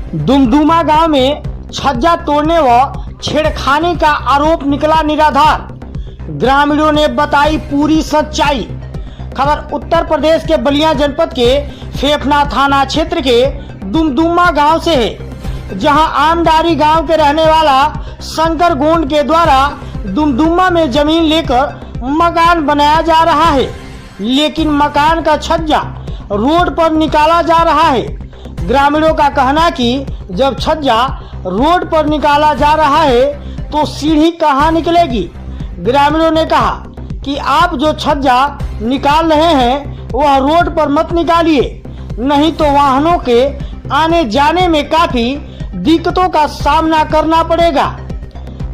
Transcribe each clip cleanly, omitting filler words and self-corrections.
दुमदुमा गांव में छज्जा तोड़ने व छेड़खानी का आरोप निकला निराधार। ग्रामीणों ने बताई पूरी सच्चाई। खबर उत्तर प्रदेश के बलिया जनपद के फेफना थाना क्षेत्र के दुमदुमा गांव से है, जहां आमदारी गांव के रहने वाला शंकर गोंड के द्वारा दुमदुमा में जमीन लेकर मकान बनाया जा रहा है, लेकिन मकान का छज्जा रोड पर निकाला जा रहा है। ग्रामीणों का कहना कि जब छज्जा रोड पर निकाला जा रहा है तो सीढ़ी कहाँ निकलेगी। ग्रामीणों ने कहा कि आप जो छज्जा निकाल रहे हैं वह रोड पर मत निकालिए, नहीं तो वाहनों के आने जाने में काफी दिक्कतों का सामना करना पड़ेगा।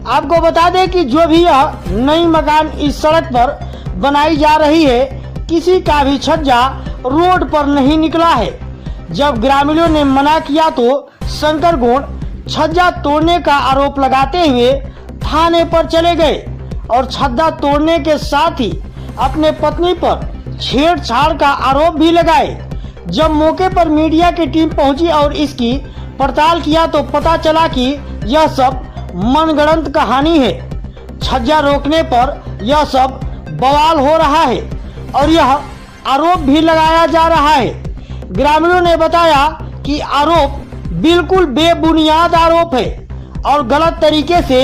आपको बता दें कि जो भी यह नई मकान इस सड़क पर बनाई जा रही है, किसी का भी छज्जा रोड पर नहीं निकला है। जब ग्रामीणों ने मना किया तो शंकर गोंड छज्जा तोड़ने का आरोप लगाते हुए थाने पर चले गए और छज्जा तोड़ने के साथ ही अपने पत्नी पर छेड़छाड़ का आरोप भी लगाए। जब मौके पर मीडिया की टीम पहुंची और इसकी पड़ताल किया तो पता चला कि यह सब मनगढ़ंत कहानी है। छज्जा रोकने पर यह सब बवाल हो रहा है और यह आरोप भी लगाया जा रहा है। ग्रामीणों ने बताया कि आरोप बिल्कुल बेबुनियाद आरोप है और गलत तरीके से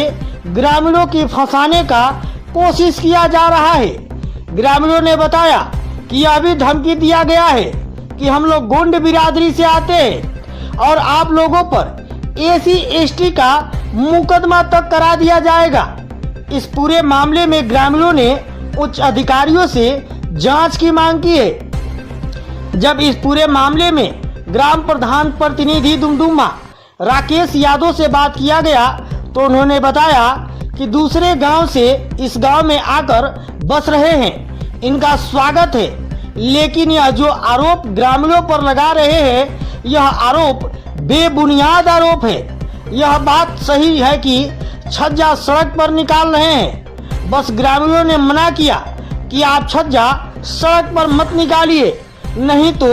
ग्रामीणों की फंसाने का कोशिश किया जा रहा है। ग्रामीणों ने बताया कि यह भी धमकी दिया गया है कि हम लोग गोंड बिरादरी से आते हैं और आप लोगों पर SC/ST का मुकदमा तक करा दिया जाएगा। इस पूरे मामले में ग्रामीणों ने उच्च अधिकारियों से जांच की मांग की है। जब इस पूरे मामले में ग्राम प्रधान प्रतिनिधि दुमदुमा राकेश यादव से बात किया गया तो उन्होंने बताया कि दूसरे गांव से इस गांव में आकर बस रहे हैं, इनका स्वागत है, लेकिन यह जो आरोप ग्रामीणों पर लगा रहे हैं यह आरोप बेबुनियाद आरोप है। यह बात सही है कि छज्जा सड़क पर निकाल रहे हैं, बस ग्रामीणों ने मना किया कि आप छज्जा सड़क पर मत निकालिए, नहीं तो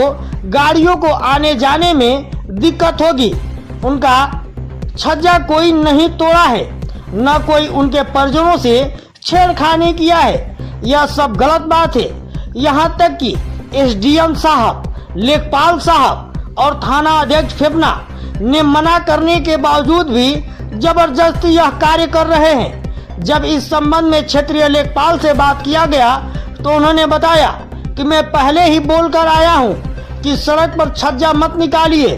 गाड़ियों को आने जाने में दिक्कत होगी। उनका छज्जा कोई नहीं तोड़ा है, न कोई उनके परिजनों से छेड़खानी किया है। यह सब गलत बात है। यहाँ तक कि SDM साहब, लेखपाल साहब और थाना अध्यक्ष फेफना ने मना करने के बावजूद भी जबरदस्ती यह कार्य कर रहे हैं। जब इस संबंध में क्षेत्रीय लेखपाल से बात किया गया तो उन्होंने बताया कि मैं पहले ही बोलकर आया हूं कि सड़क पर छज्जा मत निकालिए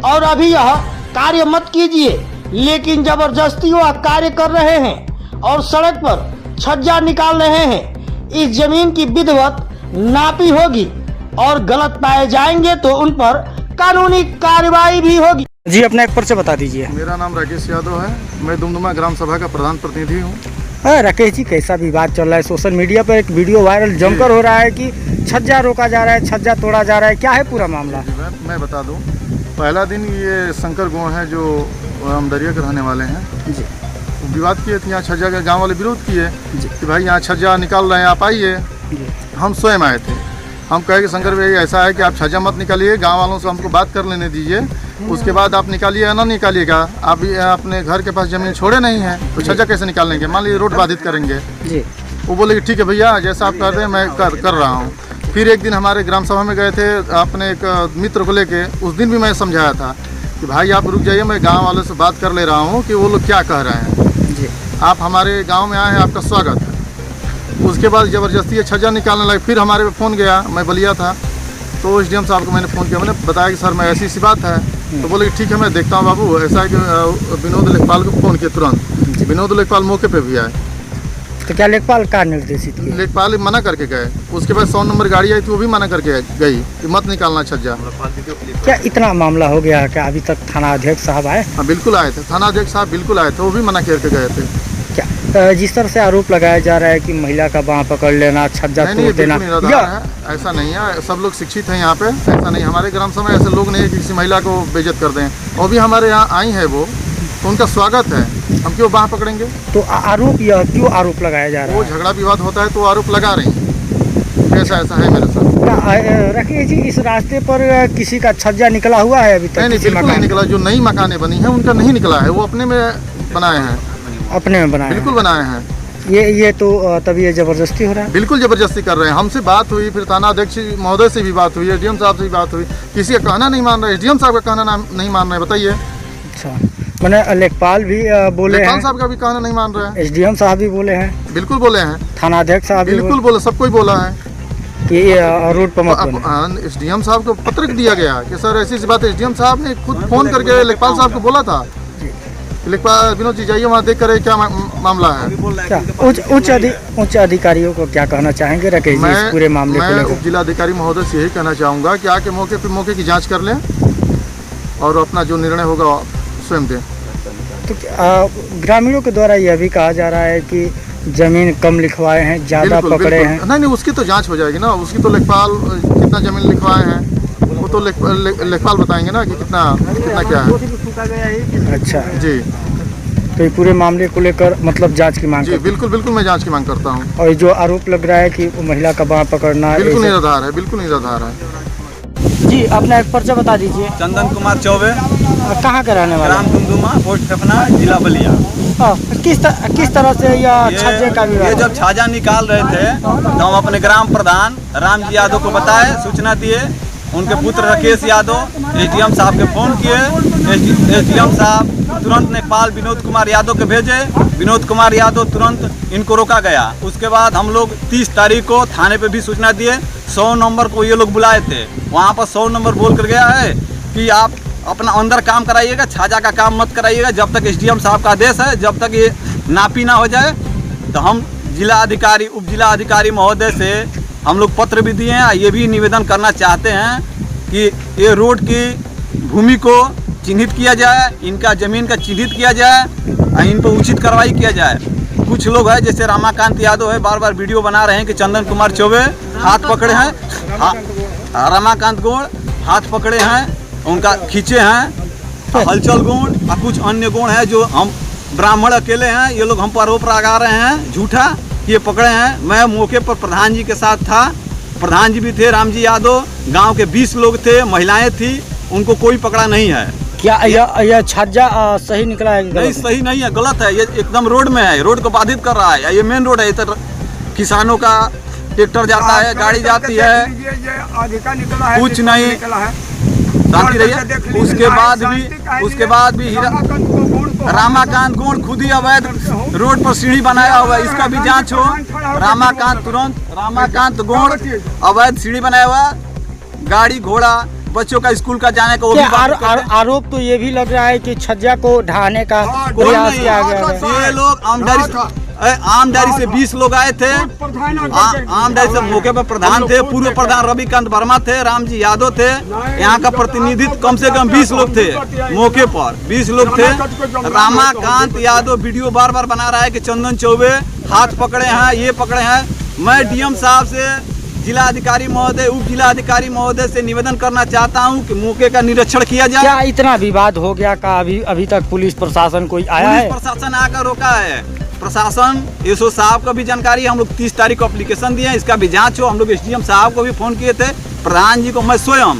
और अभी यह कार्य मत कीजिए, लेकिन जबरदस्ती वह कार्य कर रहे हैं और सड़क पर छज्जा निकाल रहे हैं। इस जमीन की विधिवत नापी होगी और गलत पाए जाएंगे तो उन पर कानूनी कार्रवाई भी होगी। जी अपना एक परिचय बता दीजिए। मेरा नाम राकेश यादव है, मैं दुमदुमा ग्राम सभा का प्रधान प्रतिनिधि हूँ। राकेश जी, कैसा विवाद चल रहा है? सोशल मीडिया पर एक वीडियो वायरल जमकर हो रहा है कि छज्जा रोका जा रहा है, छज्जा तोड़ा जा रहा है, क्या है पूरा मामला? मैं बता दूं, पहला दिन ये शंकर गोंड है जो अमदरिया के रहने वाले हैं जी, विवाद किए थे यहाँ छज्जा के। गांव वाले विरोध किए कि भाई यहाँ छज्जा निकाल रहे हैं, आप आइए। हम स्वयं आए थे। हम कहे कि शंकर भाई ऐसा है कि आप छज्जा मत निकालिए, गाँव वालों से हमको बात कर लेने दीजिए, उसके बाद आप निकालिए या ना निकालिएगा। आप अपने घर के पास जमीन छोड़े नहीं है तो छज्जा कैसे निकाल लेंगे? मान लीजिए रोड बाधित करेंगे जी। वो बोले कि ठीक है भैया, जैसा आप कर रहे हैं मैं कर रहा हूँ। फिर एक दिन हमारे ग्राम सभा में गए थे अपने एक मित्र को लेके, उस दिन भी मैं समझाया था कि भाई आप रुक जाइए, मैं गाँव वालों से बात कर ले रहा हूँ कि वो लोग क्या कह रहे हैं जी। आप हमारे गाँव में आए हैं, आपका स्वागत है। उसके बाद ज़बरदस्ती छज्जा निकालने लगे। फिर हमारे पे फ़ोन गया, मैं बलिया था तो SDM साहब को मैंने फ़ोन किया, मैंने बताया कि सर मैं ऐसी बात है। तो बोले कि ठीक है मैं देखता हूँ बाबू। ऐसा है कि विनोद लेखपाल को फ़ोन किया तुरंत। विनोद लेखपाल मौके पे भी आए। तो क्या लेखपाल का निर्देशित किया? लेखपाल मना करके गए। उसके बाद 100 नंबर गाड़ी आई थी, वो भी मना करके गई कि मत निकालना छज्जा। क्या इतना मामला हो गया है क्या? अभी तक थाना अध्यक्ष साहब आए? हाँ बिल्कुल आए थे, थाना अध्यक्ष साहब बिल्कुल आए थे, वो भी मना करके गए थे। क्या जिस तरह से आरोप लगाया जा रहा है कि महिला का बाँह पकड़ लेना, छज्जा तोड़ देना, ऐसा नहीं है। सब लोग शिक्षित हैं यहाँ पे, ऐसा नहीं। हमारे ग्राम सभा ऐसे लोग नहीं है कि किसी महिला को बेइज्जत कर दें। और भी हमारे यहाँ आई है वो, तो उनका स्वागत है, हम क्यों बाँह पकड़ेंगे? तो आरोप यह क्यों आरोप लगाया जा रहा है? वो झगड़ा विवाद होता है तो आरोप लगा रही है, ऐसा है मेरे साथ। रखिए जी, इस रास्ते पर किसी का छज्जा निकला हुआ है अभी तक? नहीं, किसी बिल्कुल नहीं निकला। जो नई मकानें बनी हैं उनका नहीं निकला है, वो अपने में बनाए हैं, अपने में बनाए बिल्कुल बनाए हैं। ये तो तभी ये जबरदस्ती हो रहा है। बिल्कुल जबरदस्ती कर रहे हैं। हमसे बात हुई, फिर थाना अध्यक्ष महोदय से भी बात हुई, एसडीएम साहब से भी बात हुई, किसी का कहना नहीं मान रहे। एसडीएम साहब का कहना नहीं मान रहे, बताइए। अच्छा, मैंने लेखपाल भी बोले लेखपाल हैं, साहब का भी कहना नहीं मान रहे हैं। एसडीएम साहब भी बोले हैं, बिल्कुल बोले हैं, थाना अध्यक्ष साहब भी बिल्कुल बोले, सबको ही बोला है कि ये रोड पर मत बने। एसडीएम साहब को पत्र दिया गया कि सर ऐसी बात। एसडीएम साहब ने खुद फोन करके लेखपाल साहब को बोला था, लेखपाल विनोद जी जाइए वहाँ देख कर क्या मामला है। क्या उच्च अधिकारियों को क्या कहना चाहेंगे राकेश जी इस पूरे मामले को मैं लेकर? उप जिलाधिकारी महोदय से यही कहना चाहूँगा कि आके मौके की जांच कर लें और अपना जो निर्णय होगा स्वयं दें। तो ग्रामीणों के द्वारा यह भी कहा जा रहा है कि जमीन कम लिखवाए हैं, ज़्यादा पकड़े हैं। नहीं, उसकी तो जांच हो जाएगी ना। उसकी तो लेखपाल कितना जमीन लिखवाए हैं वो तो लेखपाल बताएंगे ना कि कितना क्या है। अच्छा जी, तो ये पूरे मामले को लेकर मतलब जांच की मांग जी, बिल्कुल मैं जांच की मांग करता हूँ। और जो आरोप लग रहा है कि वो महिला का बाँह पकड़ना बिल्कुल निराधार है, बिल्कुल निराधार है। जी, अपना एक परिचय बता दीजिए। चंदन कुमार चौबे, कहाँ का रहने वाला? ग्राम दुमदुमा, पोस्ट फेफना, जिला बलिया। किस तरह से यह छज्जे का ये जब छाजा निकाल रहे थे तो हम अपने ग्राम प्रधान रामजी यादव को बताए, सूचना दिए। उनके पुत्र राकेश यादव एसडीएम साहब के फ़ोन किए। एसडीएम साहब तुरंत नेपाल विनोद कुमार यादव के भेजे। विनोद कुमार यादव तुरंत इनको रोका गया। उसके बाद हम लोग 30 तारीख को थाने पे भी सूचना दिए। 100 नंबर को ये लोग बुलाए थे, वहाँ पर 100 नंबर बोल कर गया है कि आप अपना अंदर काम कराइएगा, छाजा का काम मत कराइएगा जब तक एसडीएम साहब का आदेश है, जब तक ये नापी ना हो जाए। तो हम जिला अधिकारी उप जिला अधिकारी महोदय से हम लोग पत्र भी दिए हैं। ये भी निवेदन करना चाहते हैं कि ये रोड की भूमि को चिन्हित किया जाए, इनका ज़मीन का चिन्हित किया जाए और इन पर उचित कार्रवाई किया जाए। कुछ लोग हैं जैसे रमाकांत यादव है, बार बार वीडियो बना रहे हैं कि चंदन कुमार चौबे हाथ पकड़े हैं, रमाकांत गोड़ हाथ पकड़े हैं, उनका खींचे हैं, हलचल गुण और कुछ अन्य गुण हैं जो हम ब्राह्मण अकेले हैं। ये लोग हम पर आरोप लगा रहे हैं झूठा कि ये पकड़े हैं। मैं मौके पर प्रधान जी के साथ था, प्रधान जी भी थे रामजी यादव, गांव के 20 लोग थे, महिलाएं थी, उनको कोई पकड़ा नहीं है। क्या यह छज्जा सही निकला है? नहीं, सही नहीं है, गलत है। ये एकदम रोड में है, रोड को बाधित कर रहा है। ये मेन रोड है, इधर किसानों का ट्रैक्टर जाता है, गाड़ी जाती है, कुछ नहीं, शांति रही है। उसके बाद भी रामाकांत गोड़ खुद ही अवैध रोड पर सीढ़ी बनाया हुआ है, इसका भी जांच हो। रामाकांत गोड़ अवैध सीढ़ी बनाया हुआ, गाड़ी घोड़ा बच्चों का स्कूल का जाने का वो भी आरोप तो ये भी लग रहा है कि छज्जा को ढहाने का प्रयास किया गया है। ये लोग आमदारी से 20 लोग आए थे, आमदारी से मौके पर प्रधान थे, पूर्व प्रधान रविकांत वर्मा थे, रामजी यादव थे, यहाँ का प्रतिनिधित्व कम से कम 20 लोग थे, मौके पर 20 लोग थे। रमाकांत यादव वीडियो बार बार बना रहा है कि चंदन चौबे हाथ पकड़े हैं, ये पकड़े हैं। मैं डीएम साहब से, जिला अधिकारी महोदय, उप जिला अधिकारी महोदय से निवेदन करना चाहता हूं कि मौके का निरीक्षण किया जाए। क्या इतना विवाद हो गया का अभी तक पुलिस प्रशासन कोई आया है? पुलिस प्रशासन आकर रोका है। प्रशासन एसओ साहब को भी जानकारी है, हम लोग 30 तारीख को एप्लीकेशन दिए हैं, इसका भी जांच हो। हम लोग एसडीएम साहब को भी फोन किए थे, प्रधान जी को मैं स्वयं,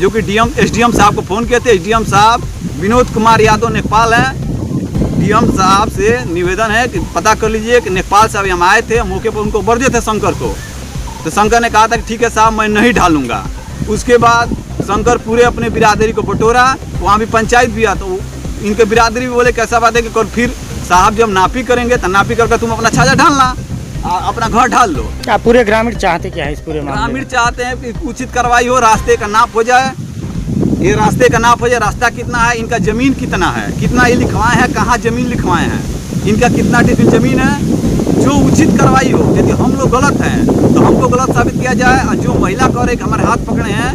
जो कि एसडीएम साहब को फोन किए थे, एसडीएम साहब विनोद कुमार यादव नेपाल है। डीएम साहब से निवेदन है कि पता कर लीजिए कि नेपाल साहब हम आए थे, मौके पर उनको वर्जे थे शंकर को, तो शंकर ने कहा था कि ठीक है साहब मैं नहीं ढालूंगा। उसके बाद शंकर पूरे अपने बिरादरी को बटोरा, वहाँ भी पंचायत भी आ, तो इनके बिरादरी भी बोले कैसा बात है कि फिर साहब जब नापी करेंगे तो नापी करके तुम अपना छाजा ढालना, अपना घर ढाल लो। क्या पूरे ग्रामीण चाहते क्या है इस पूरे मामले में? ग्रामीण चाहते हैं कि उचित कार्रवाई हो, रास्ते का नाप हो जाए, ये रास्ते का नाप हो जाए, रास्ता कितना है, इनका ज़मीन कितना है, कितना ये लिखवाए हैं, कहाँ ज़मीन लिखवाए हैं, इनका कितना डिसमिल ज़मीन है, जो उचित कार्रवाई हो। यदि हम लोग गलत हैं तो हमको गलत साबित किया जाए। और जो महिला कह रहे कि हमारे हाथ पकड़े हैं,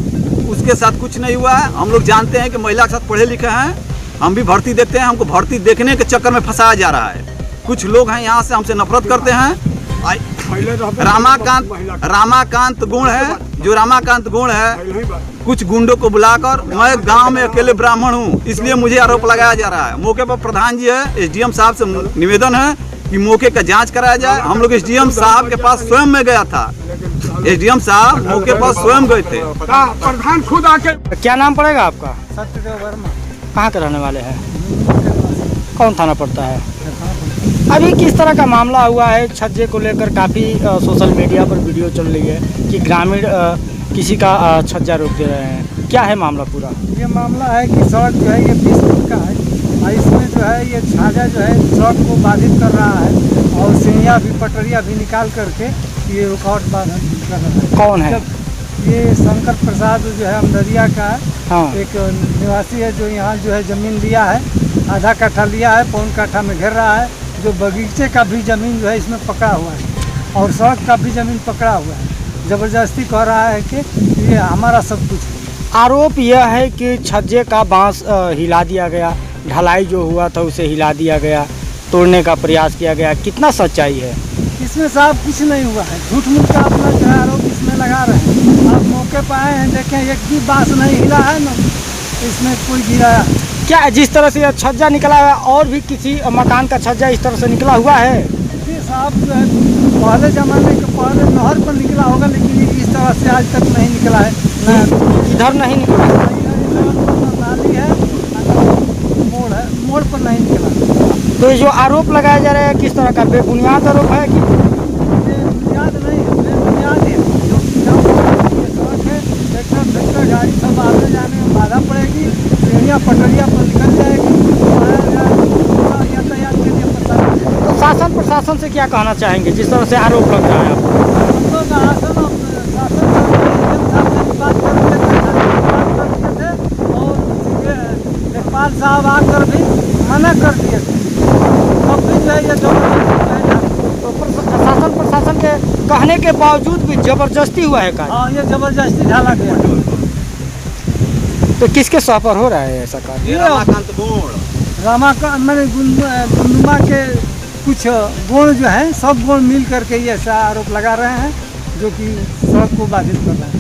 उसके साथ कुछ नहीं हुआ है। हम लोग जानते हैं कि महिला के साथ पढ़े लिखे हैं, हम भी भर्ती देखते हैं, हमको भर्ती देखने के चक्कर में फंसाया जा रहा है। कुछ लोग हैं यहाँ से हमसे नफरत करते हैं। रामाकांत गुण है, जो रामाकांत गुण है, कुछ गुंडों को बुलाकर, मैं गांव में अकेले ब्राह्मण हूं, इसलिए मुझे आरोप लगाया जा रहा है। मौके पर प्रधान जी है, एसडीएम साहब से निवेदन है कि मौके का जांच कराया जाए। हम लोग एसडीएम साहब के पास स्वयं में गया था, एसडीएम साहब मौके पर स्वयं गए थे। प्रधान खुद आके। क्या नाम पड़ेगा आपका? सत्यदेव वर्मा। कहाँ के रहने वाले हैं? कौन थाना पड़ता है? अभी किस तरह का मामला हुआ है? छज्जे को लेकर काफ़ी सोशल मीडिया पर वीडियो चल रही है कि ग्रामीण किसी का छज्जा रोक दे रहे हैं। क्या है मामला पूरा? ये मामला है कि सड़क जो है ये 20 फुट का है और इसमें जो है ये छाजा जो है सड़क को बाधित कर रहा है और सीढ़ियाँ भी पटरियाँ भी निकाल करके ये रुकावट बाधित कर रहा है। कौन है? ये शंकर प्रसाद जो है अमदरिया का हाँ। एक निवासी है जो यहाँ जो है ज़मीन लिया है, आधा कट्ठा लिया है, पौन कट्ठा में घेर रहा है। जो बगीचे का भी ज़मीन जो है इसमें पकड़ा हुआ है और सड़क का भी ज़मीन पकड़ा हुआ है। ज़बरदस्ती कह रहा है कि ये हमारा सब कुछ है। आरोप यह है कि छज्जे का बांस हिला दिया गया, ढलाई जो हुआ था उसे हिला दिया गया, तोड़ने का प्रयास किया गया। कितना सच्चाई है इसमें? साहब कुछ नहीं हुआ है, झूठ मूठ का अपना जो है आरोप इसमें लगा रहे हैं। आप मौके पर आए हैं, देखें एक भी बांस नहीं हिला है ना इसमें कोई गिराया। क्या जिस तरह से यह छज्जा निकला है और भी किसी मकान का छज्जा इस तरह से निकला हुआ है? जी साहब जो है पहले ज़माने के पहले नहर पर निकला होगा, लेकिन इस तरह से आज तक नहीं निकला है। इधर नहीं निकला, नाली है, मोड़ है, मोड़ पर नहीं निकला। तो ये जो आरोप लगाया जा रहा है किस तरह का बेबुनियाद आरोप है कि? ये बुनियाद नहीं है, बेबुनियाद है। ये सड़क है, ट्रैक्टर गाड़ी सब आने जाने में बाधा पड़ेगी, सीढ़ियाँ पटरियाँ पर निकल जाएगी, यातायात के लिए परेशानी है। तो शासन प्रशासन से क्या कहना चाहेंगे जिस तरह से आरोप लग रहा है आपको? हम लोग शासन से बात कर दिए थे और लेखपाल साहब आकर भी मना कर दिए थे। अब भी जो है ये तो शासन प्रशासन के कहने के बावजूद भी जबरदस्ती हुआ है कार्य? हाँ, ये जबरदस्ती ढाला गया। तो किसके सह पर हो रहा है ऐसा कार्य? रमाकांत गोड़, रामाकांत मैंने गुंडुमा के कुछ गुण जो हैं सब गुण मिल करके ये ऐसा आरोप लगा रहे हैं जो कि सड़क को बाधित कर रहा है।